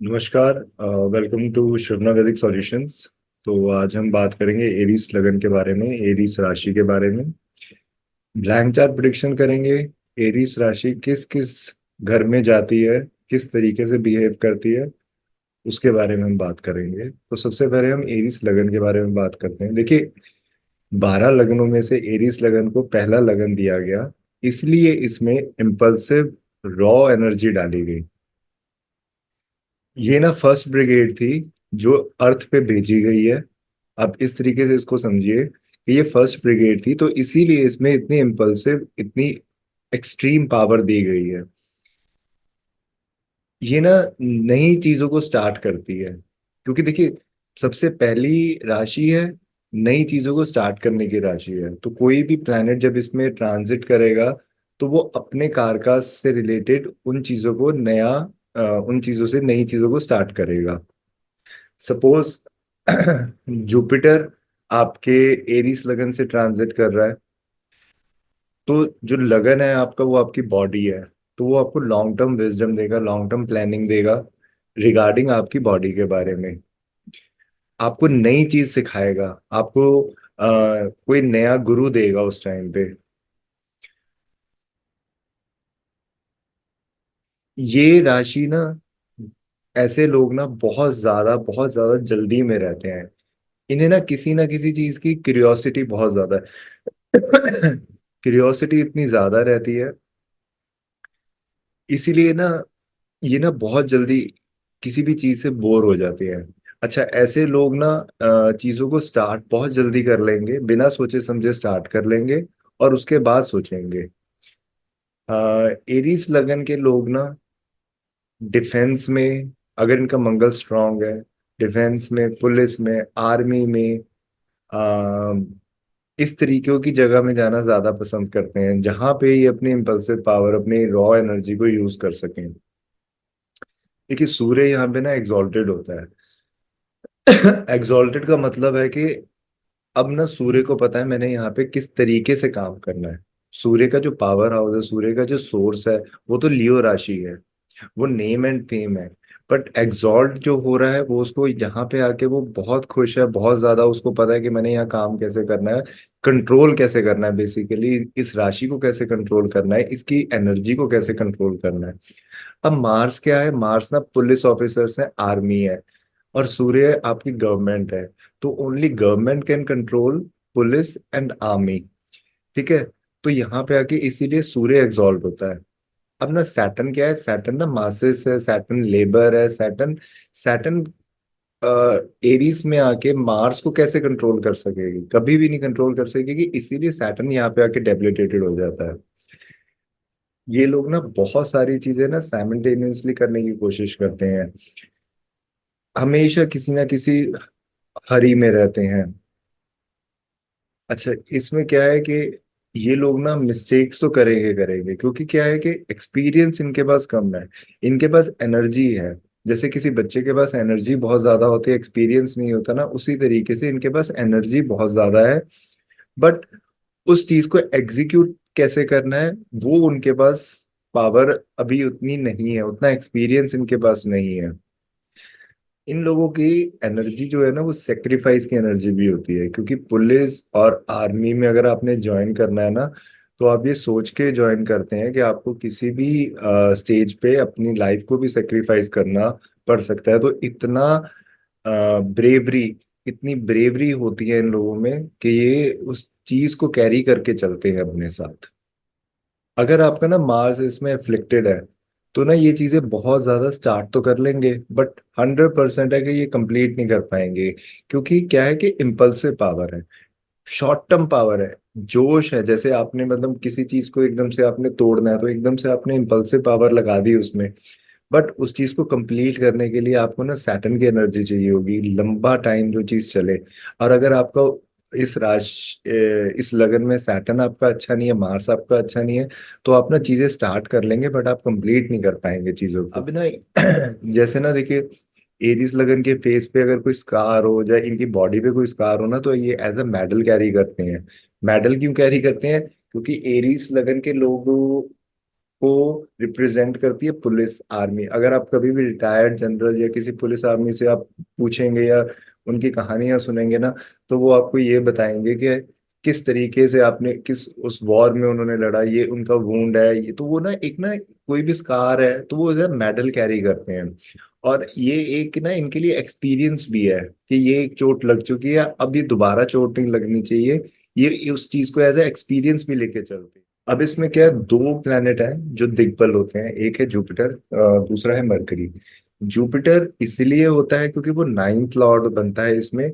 नमस्कार। Welcome to श्रवना वैदिक solutions. तो आज हम बात करेंगे एरीस लगन के बारे में, एरीस राशि के बारे में। ब्लैंक चार्ट प्रिडिक्शन करेंगे। एरीस राशि किस किस घर में जाती है, किस तरीके से बिहेव करती है, उसके बारे में हम बात करेंगे। तो सबसे पहले हम एरीस लगन के बारे में बात करते हैं। देखिए, 12 लगनों में से एरीस लगन को पहला लगन दिया गया, इसलिए इसमें इम्पल्सिव रॉ एनर्जी डाली गई। ये ना फर्स्ट ब्रिगेड थी जो अर्थ पे भेजी गई है। आप इस तरीके से इसको समझिए कि ये फर्स्ट ब्रिगेड थी, तो इसीलिए इसमें इतनी इम्पल्सिव, इतनी एक्सट्रीम पावर दी गई है। ये ना नई चीजों को स्टार्ट करती है, क्योंकि देखिए, सबसे पहली राशि है, नई चीजों को स्टार्ट करने की राशि है। तो कोई भी प्लैनेट जब इसमें ट्रांजिट करेगा तो वो अपने कारकास से रिलेटेड उन चीजों को उन चीजों से नई चीजों को स्टार्ट करेगा। सपोज जुपिटर आपके एरीस लगन से ट्रांजिट कर रहा है, तो जो लगन है आपका, वो आपकी बॉडी है। तो वो आपको लॉन्ग टर्म विजडम देगा, लॉन्ग टर्म प्लानिंग देगा रिगार्डिंग आपकी बॉडी के बारे में। आपको नई चीज सिखाएगा, आपको कोई नया गुरु देगा उस टाइम पे। ये राशि ना, ऐसे लोग ना बहुत ज्यादा जल्दी में रहते हैं। इन्हें ना किसी चीज की क्यूरियोसिटी बहुत ज्यादा है। क्यूरियोसिटी इतनी ज्यादा रहती है, इसीलिए ना ये ना बहुत जल्दी किसी भी चीज से बोर हो जाते हैं। अच्छा, ऐसे लोग ना चीजों को स्टार्ट बहुत जल्दी कर लेंगे, बिना सोचे समझे स्टार्ट कर लेंगे और उसके बाद सोचेंगे। एरीस लगन के लोग ना डिफेंस में, अगर इनका मंगल स्ट्रांग है, डिफेंस में, पुलिस में, आर्मी में, आ, इस तरीकों की जगह में जाना ज्यादा पसंद करते हैं, जहां पे ये अपनी इम्पल्सिव पावर, अपनी रॉ एनर्जी को यूज कर सकें। देखिए, सूर्य यहाँ पे ना एग्जॉल्टेड होता है। एग्जॉल्टेड का मतलब है कि अब ना सूर्य को पता है मैंने यहाँ पे किस तरीके से काम करना है। सूर्य का जो पावर हाउस है, सूर्य का जो सोर्स है, वो तो लियो राशि है, वो नेम एंड फेम है। बट एग्जॉल्ट जो हो रहा है, वो उसको यहाँ पे आके वो बहुत खुश है, बहुत ज्यादा उसको पता है कि मैंने यहाँ काम कैसे करना है, कंट्रोल कैसे करना है, बेसिकली इस राशि को कैसे कंट्रोल करना है, इसकी एनर्जी को कैसे कंट्रोल करना है। अब मार्स क्या है? मार्स ना पुलिस ऑफिसर्स है, आर्मी है, और सूर्य आपकी गवर्नमेंट है। तो only government can control police and army. ठीक है? तो यहाँ पे आके इसीलिए सूर्य एग्जॉल्ट होता है। अब ना सैटर्न क्या है? सैटर्न ना मासेस है, सैटर्न लेबर है, सैटर्न सैटर्न एरीज में आके मार्स को कैसे कंट्रोल कर सकेगी? कभी भी नहीं कंट्रोल कर सकेगी, इसीलिए सैटर्न यहाँ पे आके डेबिलिटेटेड हो जाता है। ये लोग ना बहुत सारी चीजें ना साइमल्टेनियसली करने की कोशिश करते हैं, हमेशा किसी ना किसी हरी में रहते हैं। अच्छा, इसमें क्या है कि ये लोग ना मिस्टेक्स तो करेंगे करेंगे, क्योंकि क्या है कि एक्सपीरियंस इनके पास कम है, इनके पास एनर्जी है। जैसे किसी बच्चे के पास एनर्जी बहुत ज्यादा होती है, एक्सपीरियंस नहीं होता ना, उसी तरीके से इनके पास एनर्जी बहुत ज्यादा है। बट उस चीज को एग्जीक्यूट कैसे करना है, वो उनके पास पावर अभी उतनी नहीं है, उतना एक्सपीरियंस इनके पास नहीं है। इन लोगों की एनर्जी जो है ना, वो सेक्रीफाइस की एनर्जी भी होती है, क्योंकि पुलिस और आर्मी में अगर आपने ज्वाइन करना है ना, तो आप ये सोच के ज्वाइन करते हैं कि आपको किसी भी स्टेज पे अपनी लाइफ को भी सेक्रीफाइस करना पड़ सकता है। तो इतना ब्रेवरी इतनी ब्रेवरी होती है इन लोगों में कि ये उस चीज को कैरी करके चलते हैं अपने साथ। अगर आपका ना मार्स इसमें अफ्लिक्टेड है, तो ना ये चीजें बहुत ज्यादा स्टार्ट तो कर लेंगे, बट 100% है कि ये कंप्लीट नहीं कर पाएंगे। क्योंकि क्या है कि इम्पल्सिव पावर है, शॉर्ट टर्म पावर है, जोश है। जैसे आपने मतलब किसी चीज को एकदम से आपने तोड़ना है, तो एकदम से आपने इम्पल्सिव पावर लगा दी उसमें। बट उस चीज को कंप्लीट करने के लिए आपको ना सैटर्न की एनर्जी चाहिए होगी, लंबा टाइम जो चीज चले। और अगर आपका इस लगन में सैटर्न आपका अच्छा नहीं है, मार्स आपका अच्छा नहीं है, तो आप ना चीजें स्टार्ट कर लेंगे बट आप कंप्लीट नहीं कर पाएंगे चीजों को। अब ना जैसे ना देखिए, एरीज लगन के फेस पे अगर कोई स्कार हो जाए, इनकी बॉडी पे कोई स्कार हो ना, तो ये एज अ मेडल कैरी करते हैं। मेडल क्यों कैरी करते हैं? क्योंकि एरीज लगन के लोग को रिप्रेजेंट करती है पुलिस आर्मी। अगर आप कभी भी रिटायर्ड जनरल या किसी पुलिस आर्मी से आप पूछेंगे या उनकी कहानियां सुनेंगे ना, तो वो आपको ये बताएंगे कि किस तरीके से आपने किस उस वॉर में उन्होंने लड़ा, ये उनका वूंड है, ये तो वो ना एक ना कोई भी स्कार है तो वो मेडल कैरी करते हैं। और ये एक ना इनके लिए एक्सपीरियंस भी है कि ये एक चोट लग चुकी है, अब ये दोबारा चोट नहीं लगनी चाहिए। ये उस चीज को एज ए एक्सपीरियंस भी लेके चलते हैं। अब इसमें क्या है, दो प्लेनेट है जो दिग्बल होते हैं, एक है जुपिटर, दूसरा है मरकरी। जुपिटर इसलिए होता है क्योंकि वो नाइन्थ लॉर्ड बनता है इसमें।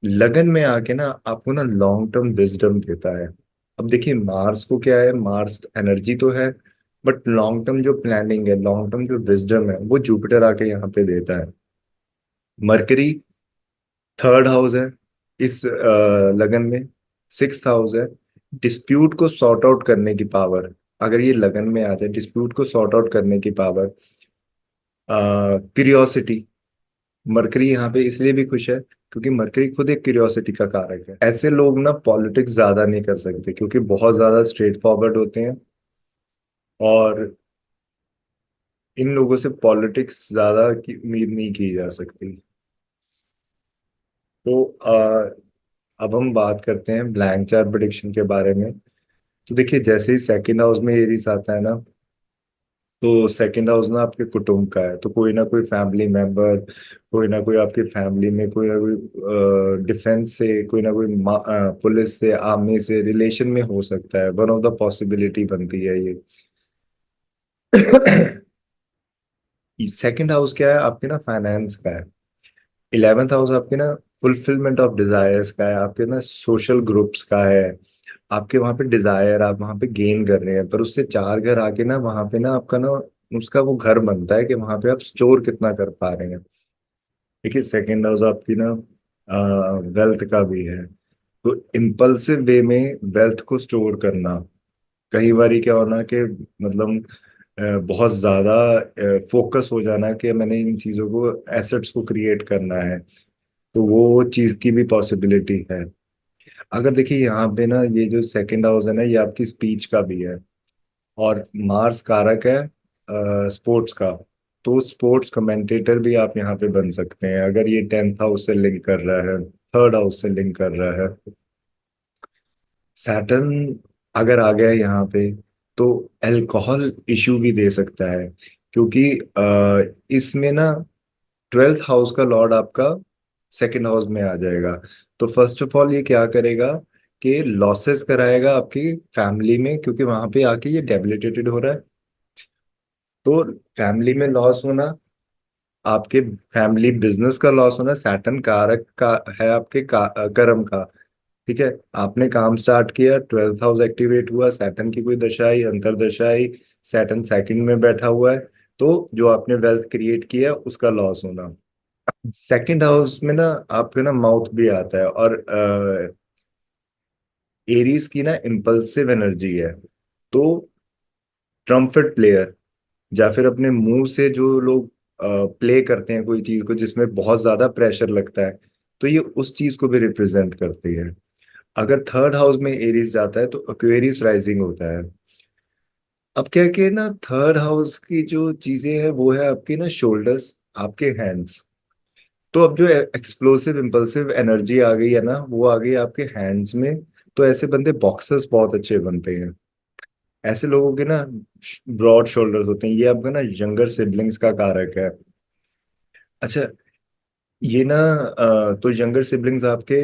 लगन में आके ना आपको ना लॉन्ग टर्म विजडम देता है। अब देखिए मार्स को क्या है, मार्स एनर्जी तो है, बट लॉन्ग टर्म जो प्लानिंग है, लॉन्ग टर्म जो विजडम है, वो जुपिटर आके यहाँ पे देता है। मरकरी थर्ड हाउस है इस लगन में, सिक्स्थ हाउस है डिस्प्यूट को सॉर्ट आउट करने की पावर। अगर ये लगन में आ जाए, डिस्प्यूट को सॉर्ट आउट करने की पावर। क्यूरियोसिटी, मरकरी यहाँ पे इसलिए भी खुश है क्योंकि मरकरी खुद एक क्यूरियोसिटी का कारक है। ऐसे लोग ना पॉलिटिक्स ज्यादा नहीं कर सकते क्योंकि बहुत ज्यादा स्ट्रेट फॉरवर्ड होते हैं, और इन लोगों से पॉलिटिक्स ज्यादा की उम्मीद नहीं की जा सकती। तो अब हम बात करते हैं ब्लैंक चार्ट प्रिडिक्शन के बारे में। तो देखिए जैसे ही सेकंड हाउस में एरीज आता है ना, तो सेकंड हाउस ना आपके कुटुंब का है, तो कोई ना कोई फैमिली मेंबर, कोई ना कोई आपकी फैमिली में कोई ना कोई डिफेंस से, कोई ना कोई पुलिस से, आर्मी से रिलेशन में हो सकता है। वन ऑफ द पॉसिबिलिटी बनती है ये। सेकंड हाउस क्या है आपके ना, फाइनेंस का है। 11th हाउस आपके ना फुलफिलमेंट ऑफ डिजायर्स का है, आपके ना सोशल ग्रुप्स का है। आपके वहां पे डिजायर, आप वहां पे गेन कर रहे हैं, पर उससे चार घर आके ना वहां पे ना आपका ना उसका वो घर बनता है कि वहां पे आप स्टोर कितना कर पा रहे हैं। देखिए सेकेंड हाउस आपकी ना वेल्थ का भी है। तो इम्पल्सिव वे में वेल्थ को स्टोर करना, कई बार क्या होना कि मतलब बहुत ज्यादा फोकस हो जाना कि मैंने इन चीजों को, एसेट्स को क्रिएट करना है, तो वो चीज की भी पॉसिबिलिटी है। अगर देखिए यहाँ पे ना ये जो सेकंड हाउस है ना, ये आपकी स्पीच का भी है, और मार्स कारक है स्पोर्ट्स का। तो स्पोर्ट्स कमेंटेटर भी आप यहाँ पे बन सकते हैं अगर ये 10th हाउस से लिंक कर रहा है, थर्ड हाउस से लिंक कर रहा है। सैटर्न अगर आ गया यहाँ पे, तो अल्कोहल इशू भी दे सकता है, क्योंकि इसमें ना 12th हाउस का लॉर्ड आपका सेकंड हाउस में आ जाएगा। तो फर्स्ट ऑफ ऑल ये क्या करेगा कि लॉसेस कराएगा आपकी फैमिली में, क्योंकि वहां पे आके ये डेबिलिटेटेड हो रहा है। तो फैमिली में लॉस होना, आपके फैमिली बिजनेस का लॉस होना, सैटर्न कारक का है आपके कर्म का। ठीक है, आपने काम स्टार्ट किया, 12th हाउस एक्टिवेट हुआ, सैटर्न की कोई दशा आई, अंतरदशा आई, सैटर्न सेकंड में बैठा हुआ है, तो जो आपने वेल्थ क्रिएट किया उसका लॉस होना। सेकंड हाउस में ना आपके ना माउथ भी आता है, और एरीज की ना इम्पल्सिव एनर्जी है। तो ट्रम्पेट प्लेयर, या फिर अपने मुंह से जो लोग प्ले करते हैं कोई चीज को जिसमें बहुत ज्यादा प्रेशर लगता है, तो ये उस चीज को भी रिप्रेजेंट करती है। अगर थर्ड हाउस में एरीज जाता है तो एक्वेरियस राइजिंग होता है। अब क्या कि ना थर्ड हाउस की जो चीजें हैं वो है आपकी ना शोल्डर्स, आपके हैंड्स। तो अब जो एक्सप्लोसिव इम्पल्सिव एनर्जी आ गई है ना, वो आ गई आपके हैंड्स में। तो ऐसे बंदे बॉक्सर्स बहुत अच्छे बनते हैं। ऐसे लोगों के ना ब्रॉड शोल्डर्स होते हैं, ये आपका ना यंगर सिबलिंग्स का कारक है। अच्छा, ये ना तो यंगर सिबलिंग्स आपके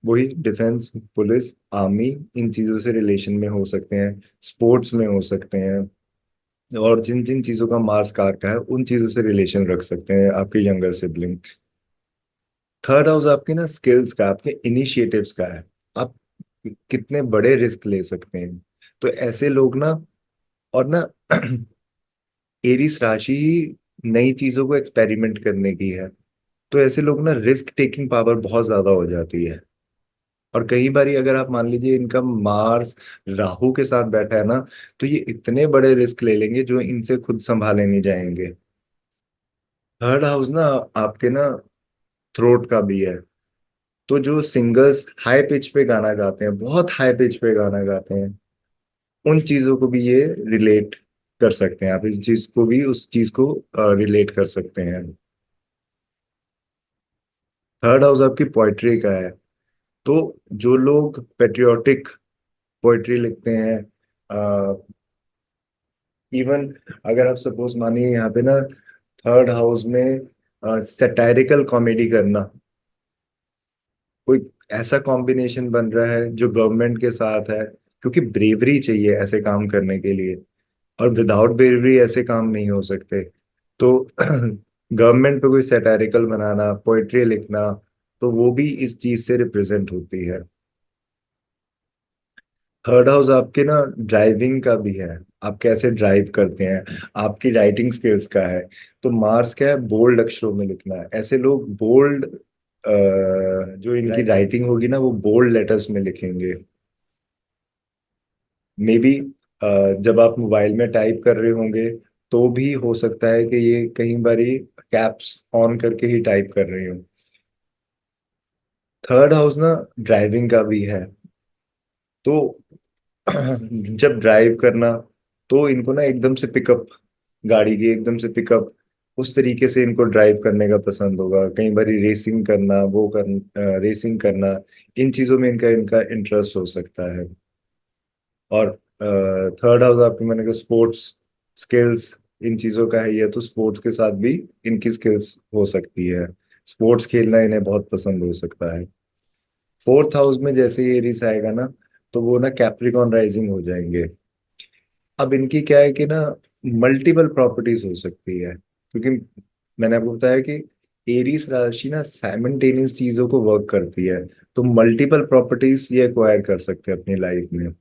वही डिफेंस, पुलिस, आर्मी, इन चीजों से रिलेशन में हो सकते हैं, स्पोर्ट्स में हो सकते हैं, और जिन जिन चीजों का मार्स कार का है उन चीजों से रिलेशन रख सकते हैं आपके यंगर सिबलिंग। थर्ड हाउस आपके ना स्किल्स का, आपके इनिशिएटिव्स का है। आप कितने बड़े रिस्क ले सकते हैं। तो ऐसे लोग ना, और ना एरिस राशि ही नई चीजों को एक्सपेरिमेंट करने की है। तो ऐसे लोग ना रिस्क टेकिंग पावर बहुत ज्यादा हो जाती है। और कई बारी अगर आप मान लीजिए इनका मार्स राहु के साथ बैठा है ना, तो ये इतने बड़े रिस्क ले लेंगे जो इनसे खुद संभाले नहीं जाएंगे। थर्ड हाउस ना आपके ना थ्रोट का भी है। तो जो सिंगर्स हाई पिच पे गाना गाते हैं, बहुत हाई पिच पे गाना गाते हैं, उन चीजों को भी ये रिलेट कर सकते हैं, आप इस चीज को भी उस चीज को रिलेट कर सकते हैं। थर्ड हाउस आपकी पोइट्री का है। तो जो लोग पेट्रियोटिक पोइट्री लिखते हैं, इवन अगर आप सपोज मानिए यहाँ पे ना थर्ड हाउस में सैटारिकल कॉमेडी करना, कोई ऐसा कॉम्बिनेशन बन रहा है जो गवर्नमेंट के साथ है, क्योंकि ब्रेवरी चाहिए ऐसे काम करने के लिए, और विदाउट ब्रेवरी ऐसे काम नहीं हो सकते। तो गवर्नमेंट पे कोई सैटारिकल बनाना, पोइट्री लिखना, तो वो भी इस चीज से रिप्रेजेंट होती है। थर्ड हाउस आपके ना ड्राइविंग का भी है, आप कैसे ड्राइव करते हैं, आपकी राइटिंग स्किल्स का है। तो मार्स क्या है, बोल्ड अक्षरों में लिखना है, ऐसे लोग बोल्ड, जो इनकी राइटिंग होगी ना वो बोल्ड लेटर्स में लिखेंगे। मे बी जब आप मोबाइल में टाइप कर रहे होंगे तो भी हो सकता है कि ये कई बारी कैप्स ऑन करके ही टाइप कर रहे हो। थर्ड हाउस ना ड्राइविंग का भी है। तो जब ड्राइव करना, तो इनको ना एकदम से पिकअप, गाड़ी की एकदम से पिकअप, उस तरीके से इनको ड्राइव करने का पसंद होगा। कई बार रेसिंग करना, रेसिंग करना, इन चीजों में इनका इनका इंटरेस्ट हो सकता है। और थर्ड हाउस आपके मैंने कहा स्पोर्ट्स स्किल्स, इन चीजों का है ये, तो स्पोर्ट्स के साथ भी इनकी स्किल्स हो सकती है। स्पोर्ट्स खेलना इन्हें बहुत पसंद हो सकता है। फोर्थ हाउस में जैसे ही एरिस आएगा ना, तो वो ना कैप्रिकॉन राइजिंग हो जाएंगे। अब इनकी क्या है कि ना मल्टीपल प्रॉपर्टीज हो सकती है, क्योंकि मैंने आपको बताया कि एरीज राशि ना साइमल्टेनियस चीजों को वर्क करती है। तो मल्टीपल प्रॉपर्टीज ये एक्वायर कर सकते हैं अपनी लाइफ में।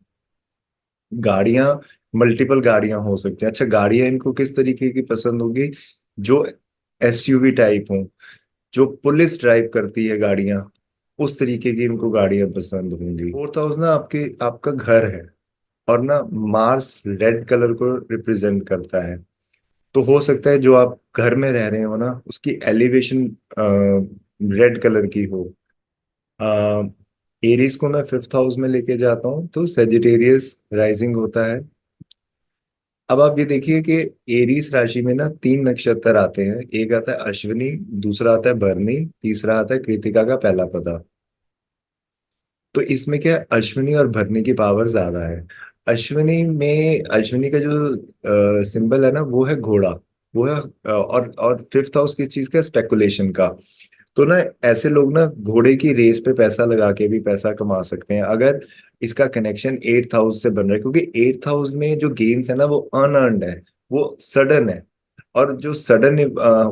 गाड़ियां, मल्टीपल गाड़ियां हो सकती हैं। अच्छा, गाड़ियां इनको किस तरीके की पसंद होगी, जो एसयूवी टाइप हो, जो पुलिस ड्राइव करती है गाड़ियां, उस तरीके की इनको गाड़ियां पसंद होंगी। फोर्थ हाउस ना आपके आपका घर है, और ना मार्स रेड कलर को रिप्रेजेंट करता है। तो हो सकता है जो आप घर में रह रहे हो ना उसकी एलिवेशन रेड कलर की हो। एरीज को मैं फिफ्थ हाउस में लेके जाता हूँ, तो सेजिटेरियस राइजिंग होता है। अब आप ये देखिए कि एरीस राशि में ना तीन नक्षत्र आते हैं, एक आता है अश्विनी, दूसरा आता है भरणी, तीसरा आता है कृतिका का पहला पदा। तो इसमें क्या है, अश्विनी और भरणी की पावर ज्यादा है। अश्विनी में, अश्विनी का जो सिंबल है ना वो है घोड़ा, वो है और फिफ्थ हाउस किस चीज का, स्पेकुलेशन का। तो ना ऐसे लोग ना घोड़े की रेस पे पैसा लगा के भी पैसा कमा सकते हैं, अगर इसका कनेक्शन एट्थ हाउस से बन रहा है, क्योंकि एट्थ हाउस में जो गेन्स है ना वो अनअर्न्ड है, वो सडन है। और जो सडन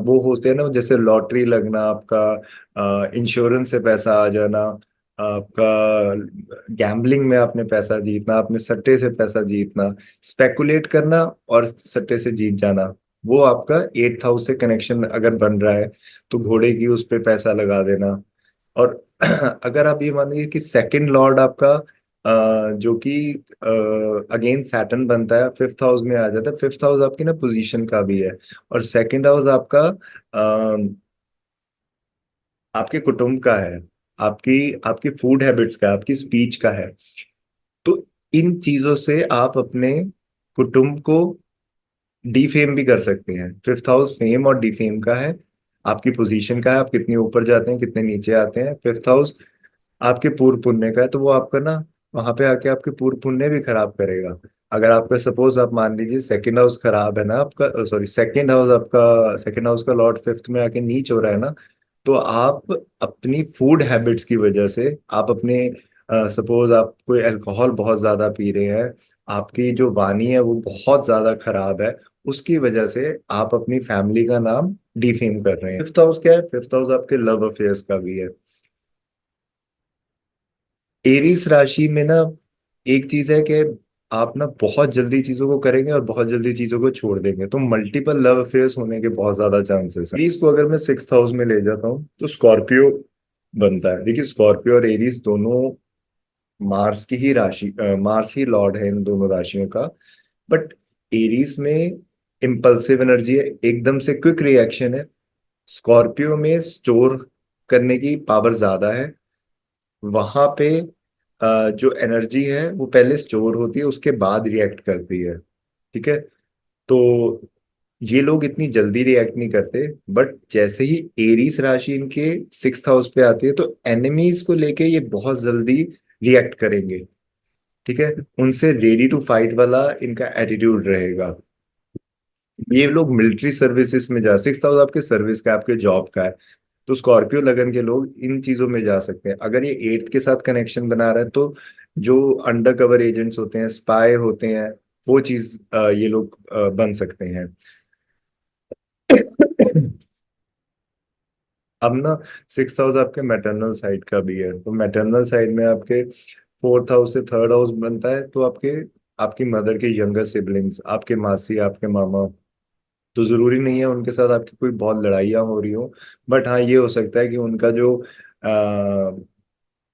वो होते हैं ना, जैसे लॉटरी लगना आपका, इंश्योरेंस से पैसा आ जाना आपका, गैम्बलिंग में आपने पैसा जीतना, आपने सट्टे से पैसा जीतना, स्पेकुलेट करना और सट्टे से जीत जाना, वो आपका एट्थ हाउस से कनेक्शन अगर बन रहा है, तो घोड़े की उस पे पैसा लगा देना। और अगर आप ये मानिए कि सेकंड लॉर्ड आपका जो कि अगेन सैटर्न बनता है, फिफ्थ हाउस में आ जाता है। फिफ्थ हाउस आपकी ना पोजीशन का भी है, और सेकंड हाउस आपका आपके कुटुंब का है, आपकी आपकी फूड हैबिट्स का, आपकी स्पीच का है। तो इन चीजों से आप अपने कुटुंब को डीफेम भी कर सकते हैं। फिफ्थ हाउस फेम और डीफेम का है, आपकी पोजीशन का है, आप कितने ऊपर जाते हैं कितने नीचे आते हैं। फिफ्थ हाउस आपके पूर्व पुण्य का है, तो वो आपका ना वहां पे आके आपके पूर्व पुण्य भी खराब करेगा। अगर आपका सपोज आप मान लीजिए सेकंड हाउस खराब है ना आपका, सॉरी सेकंड हाउस आपका, सेकंड हाउस का लॉर्ड फिफ्थ में आके नीच हो रहा है ना, तो आप अपनी फूड हैबिट्स की वजह से, आप अपने सपोज आप कोई अल्कोहल बहुत ज्यादा पी रहे हैं, आपकी जो वाणी है वो बहुत ज्यादा खराब है, उसकी वजह से आप अपनी फैमिली का नाम डिफेम कर रहे हैं। फिफ्थ हाउस क्या है, फिफ्थ हाउस आपके लव अफेयर्स का भी है। एरीस राशि में ना एक चीज है कि आप ना बहुत जल्दी चीजों को करेंगे और बहुत जल्दी चीजों को छोड़ देंगे, तो मल्टीपल लव अफेयर्स होने के बहुत ज्यादा चांसेस हैं। एरीस को अगर मैं सिक्स हाउस में ले जाता हूँ तो स्कॉर्पियो बनता है। देखिए स्कॉर्पियो और एरीस दोनों मार्स की ही राशि, मार्स ही लॉर्ड है इन दोनों राशियों का। बट एरीस में इम्पल्सिव एनर्जी है, एकदम से क्विक रिएक्शन है। स्कॉर्पियो में स्टोर करने की पावर ज्यादा है। वहां पे जो एनर्जी है वो पहले स्टोर होती है, उसके बाद रिएक्ट करती है। ठीक है। तो ये लोग इतनी जल्दी रिएक्ट नहीं करते, बट जैसे ही एरीस राशि इनके 6th हाउस पे आती है तो एनिमीज को लेके ये बहुत जल्दी रिएक्ट करेंगे। ठीक है। उनसे रेडी टू फाइट वाला इनका एटीट्यूड रहेगा। ये लोग मिलिट्री सर्विसेज में जा, 6th हाउस आपके सर्विस का, आपके जॉब का है। तो स्कॉर्पियो लगन के लोग इन चीजों में जा सकते हैं। अगर ये 8th के साथ कनेक्शन बना रहा है तो जो अंडर कवर एजेंट्स होते हैं, स्पाई होते हैं, वो चीज ये लोग बन सकते हैं। अब ना 6th हाउस आपके मैटरनल साइड का भी है, तो मैटरनल साइड में आपके 4th हाउस से 3rd हाउस बनता है, तो आपके आपकी मदर के यंगर सिबलिंग्स, आपके मासी, आपके मामा, तो जरूरी नहीं है उनके साथ आपकी कोई बहुत लड़ाइयाँ हो रही हो, बट हाँ ये हो सकता है कि उनका जो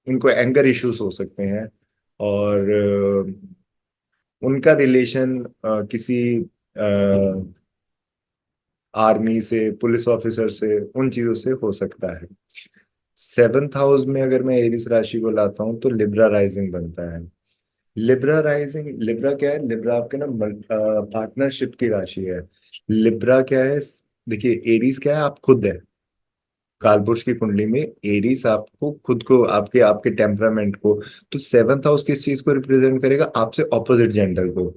उनको एंगर इश्यूज हो सकते हैं, और उनका रिलेशन किसी आर्मी से, पुलिस ऑफिसर से, उन चीजों से हो सकता है। 7th हाउस में अगर मैं एरिस राशि को लाता हूँ तो लिब्रा राइजिंग बनता है। लिब्रा राइजिंग, लिब्रा क्या है, लिब्रा आपके ना पार्टनरशिप की राशि है। लिब्रा क्या है, देखिए एरीज क्या है, आप खुद है। कालपुरुष की कुंडली में एरीज आपको खुद को, आपके आपके टेम्परामेंट को, तो 7th हाउस किस चीज को रिप्रेजेंट करेगा, आपसे ऑपोजिट जेंडर को।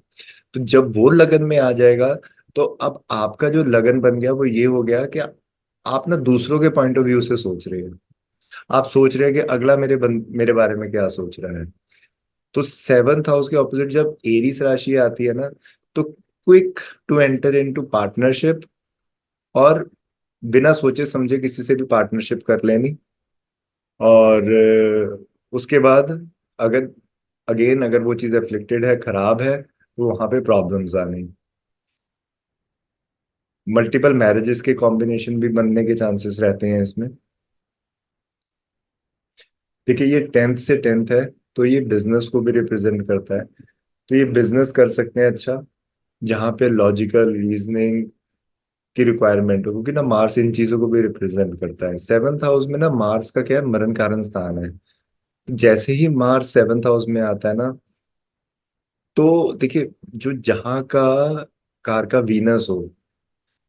तो जब वो लगन में आ जाएगा, तो अब आपका जो लगन बन गया वो ये हो गया कि आप ना दूसरों के पॉइंट ऑफ व्यू से सोच रहे हैं। आप सोच रहे हैं कि अगला मेरे बारे में क्या सोच रहा है। तो 7th हाउस के ऑपोजिट जब एरीस राशि आती है ना, तो quick to enter into partnership, और बिना सोचे समझे किसी से भी पार्टनरशिप कर लेनी, और उसके बाद अगर अगर वो चीज एफ्लिक्टेड है, खराब है, तो वहां पे प्रॉब्लम्स आनी। मल्टीपल मैरिजेस के कॉम्बिनेशन भी बनने के चांसेस रहते हैं इसमें। देखिए ये 10th से 10th है, तो ये बिजनेस को भी रिप्रेजेंट करता है। तो ये बिजनेस कर सकते हैं अच्छा, जहाँ पे लॉजिकल रीजनिंग की रिक्वायरमेंट हो, क्योंकि ना मार्स इन चीजों को भी रिप्रेजेंट करता है। 7th हाउस में ना मार्स का क्या है, मरण कारण स्थान है। जैसे ही मार्स 7th हाउस में आता है ना, तो देखिए जो जहाँ का कार का वीनस हो,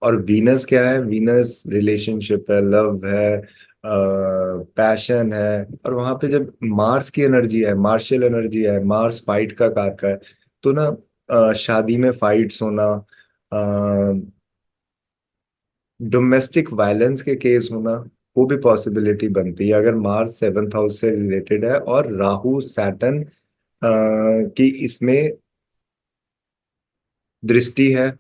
और वीनस क्या है, वीनस रिलेशनशिप है, लव है, पैशन है, और वहां पे जब मार्स की एनर्जी है, मार्शियल एनर्जी है, मार्स फाइट का कारक है, तो ना शादी में फाइट्स होना, डोमेस्टिक वायलेंस के केस होना, वो भी पॉसिबिलिटी बनती है अगर मार्स 7th हाउस से रिलेटेड है और राहु सैटर्न की इसमें दृष्टि है।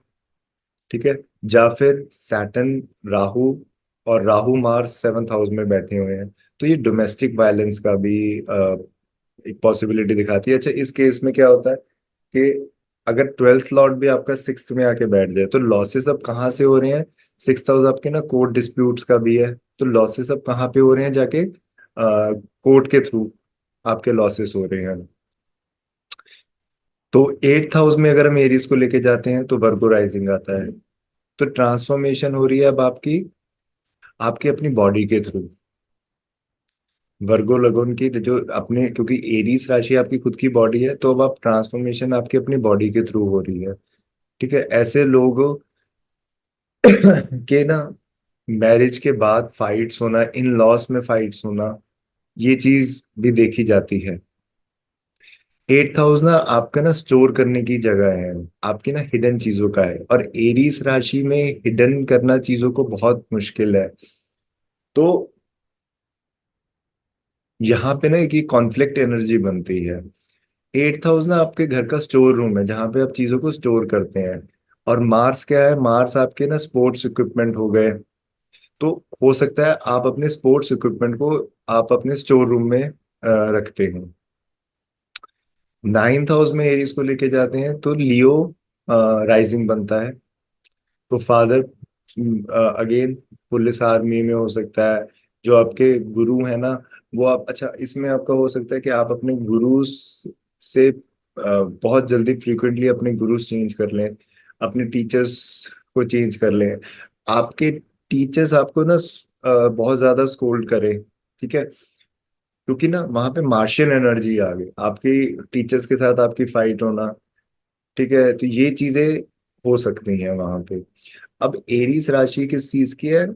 ठीक है। या फिर सैटर्न राहु, और राहु मार्स 7th हाउस में बैठे हुए हैं, तो ये डोमेस्टिक वायलेंस का भी एक पॉसिबिलिटी दिखाती है। अच्छा इस केस में क्या होता है कि अगर 12th लॉर्ड भी आपका 6th में आके बैठ जाए, तो लॉसेस अब कहाँ से हो रहे हैं, 6th हाउस आपके ना कोर्ट डिस्प्यूट्स का भी है, तो लॉसेस अब कहाँ पे हो रहे हैं, जाके कोर्ट के थ्रू आपके लॉसेस हो रहे हैं। तो 8th हाउस में अगर हम एरीज को लेके जाते हैं तो वर्गो राइजिंग आता है। तो ट्रांसफॉर्मेशन हो रही है अब आपकी, आपकी अपनी बॉडी के थ्रू। वर्गो लगन की जो अपने, क्योंकि एरीस राशि आपकी खुद की बॉडी है, तो अब आप ट्रांसफॉर्मेशन आपकी अपनी बॉडी के थ्रू हो रही है। ठीक है। ऐसे लोगों के ना मैरिज के बाद फाइट्स होना, इन लॉस में फाइट्स होना, ये चीज भी देखी जाती है। 8th हाउस ना आपका ना स्टोर करने की जगह है, आपकी ना हिडन चीजों का है, और एरीस राशि में हिडन करना चीजों को बहुत मुश्किल है। तो यहाँ पे ना एक कॉन्फ्लिक्ट एनर्जी बनती है। 8th हाउस ना आपके घर का स्टोर रूम है, जहाँ पे आप चीजों को स्टोर करते हैं। और मार्स क्या है, मार्स आपके ना स्पोर्ट्स इक्विपमेंट हो गए। तो हो सकता है आप अपने स्पोर्ट्स इक्विपमेंट को आप अपने स्टोर रूम में रखते हैं। 9th हाउस में एरीज को लेके जाते हैं तो लियो राइजिंग बनता है। तो फादर अगेन पुलिस आर्मी में हो सकता है। जो आपके गुरु है ना, वो आप, अच्छा इसमें आपका हो सकता है कि आप अपने गुरु से बहुत जल्दी फ्रीक्वेंटली अपने गुरु चेंज कर लें, अपने टीचर्स को चेंज कर लें। आपके टीचर्स आपको ना बहुत ज्यादा स्कोल्ड करें। ठीक है। क्योंकि ना वहां पे मार्शियन एनर्जी आ गई, आपकी टीचर्स के साथ आपकी फाइट होना, ठीक है, तो ये चीजें हो सकती हैं वहां पे। अब एरीज राशि किस चीज की है?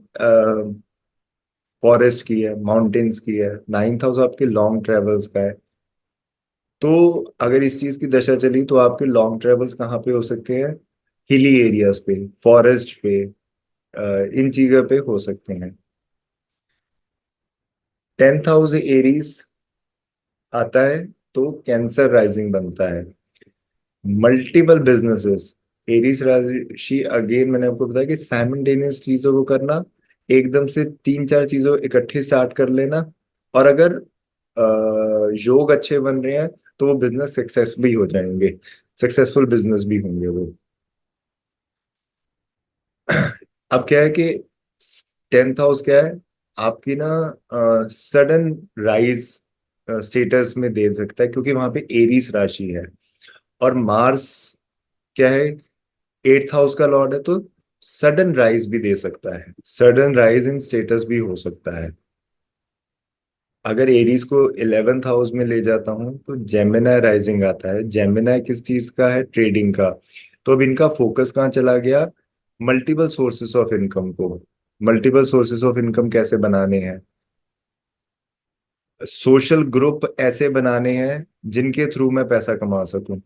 फॉरेस्ट की है, माउंटेन्स की है, नाइन्थ हाउस आपके लॉन्ग ट्रेवल्स का है। तो अगर इस चीज की दशा चली तो आपके लॉन्ग ट्रेवल्स कहाँ पे हो सकते हैं? हिली एरियाज पे, फॉरेस्ट पे, इन चीजों पे हो सकते हैं। टेंथ हाउस एरीज आता है तो कैंसर राइजिंग बनता है। मल्टीपल बिजनेसेस, एरीज राशि अगेन मैंने आपको बताया कि साइमल्टेनियस चीजों को करना, एकदम से तीन चार चीजों इकट्ठे स्टार्ट कर लेना। और अगर योग अच्छे बन रहे हैं तो वो बिजनेस सक्सेस भी हो जाएंगे, सक्सेसफुल बिजनेस भी होंगे वो। अब क्या है कि टेंथ हाउस क्या है, आपकी ना सडन राइज स्टेटस में दे सकता है, क्योंकि वहां पे एरीस राशि है। और मार्स क्या है, एट्थ हाउस का लॉर्ड है, तो सडन राइज भी दे सकता है, सडन राइज इन स्टेटस भी हो सकता है। अगर एरीज को इलेवेंथ हाउस में ले जाता हूँ तो जेमिनाई राइजिंग आता है। जेमिनाई किस चीज का है? ट्रेडिंग का। तो अब इनका फोकस कहाँ चला गया? मल्टीपल सोर्सेस ऑफ इनकम को। मल्टीपल सोर्सेस ऑफ इनकम कैसे बनाने हैं? सोशल ग्रुप ऐसे बनाने हैं जिनके थ्रू मैं पैसा कमा सकूं,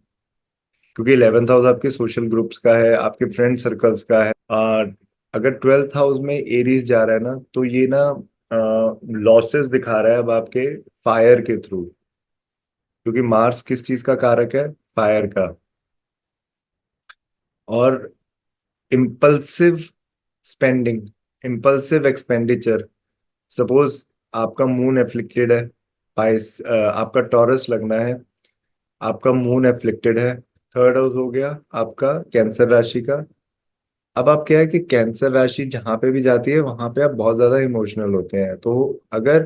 क्योंकि इलेवेंथ हाउस आपके सोशल ग्रुप्स का है, आपके फ्रेंड सर्कल्स का है। और अगर ट्वेल्थ हाउस में एरीज जा रहा है ना, तो ये ना लॉसेस दिखा रहा है अब आपके फायर के थ्रू, क्योंकि मार्स किस चीज का कारक है? फायर का। और impulsive spending, impulsive expenditure. Suppose आपका मून एफ्लिक्टेड है, आपका टॉरस लगना है, आपका मून एफ्लिक्टेड है, थर्ड हाउस हो गया आपका कैंसर राशि का। अब आप क्या है कि कैंसर राशि जहां पे भी जाती है वहां पे आप बहुत ज्यादा इमोशनल होते हैं। तो अगर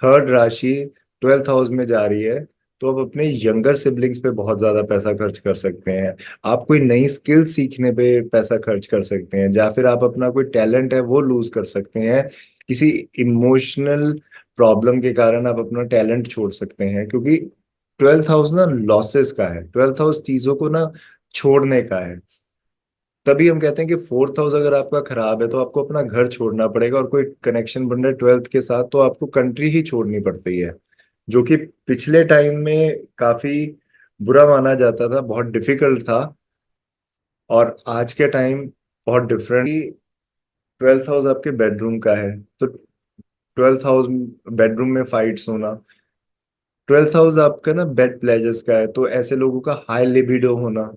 थर्ड राशि ट्वेल्थ हाउस में जा रही है तो आप अपने यंगर सिबलिंग्स पे बहुत ज्यादा पैसा खर्च कर सकते हैं। आप कोई नई स्किल सीखने पे पैसा खर्च कर सकते हैं, या फिर आप अपना कोई टैलेंट है वो लूज कर सकते हैं। किसी इमोशनल प्रॉब्लम के कारण आप अपना टैलेंट छोड़ सकते हैं, क्योंकि ट्वेल्थ हाउस ना लॉसेस का है, ट्वेल्थ हाउस चीजों को ना छोड़ने का है। तभी हम कहते हैं कि फोर्थ हाउस अगर आपका खराब है तो आपको अपना घर छोड़ना पड़ेगा, और कोई कनेक्शन बन रहा है ट्वेल्थ के साथ तो आपको कंट्री ही छोड़नी पड़ती है, जो कि पिछले टाइम में काफी बुरा माना जाता था, बहुत डिफिकल्ट था। और आज के टाइम बहुत डिफरेंट। ट्वेल्थ हाउस आपके बेडरूम का है, तो ट्वेल्थ हाउस बेडरूम में फाइट्स होना। ट्वेल्थ हाउस आपका ना बेड प्लेजर्स का है, तो ऐसे लोगों का हाई लिबिडो होना,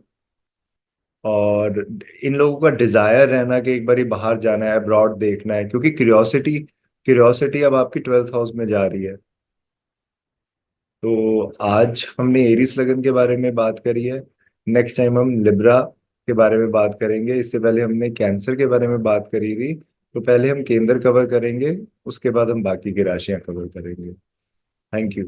और इन लोगों का डिजायर रहना कि एक बारी बाहर जाना है, अब्रॉड देखना है, क्योंकि क्यूरियोसिटी, क्यूरियोसिटी अब आपकी ट्वेल्थ हाउस में जा रही है। तो आज हमने एरिस लगन के बारे में बात करी है, नेक्स्ट टाइम हम लिब्रा के बारे में बात करेंगे। इससे पहले हमने कैंसर के बारे में बात करी थी, तो पहले हम केंद्र कवर करेंगे, उसके बाद हम बाकी की राशियां कवर करेंगे। Thank you.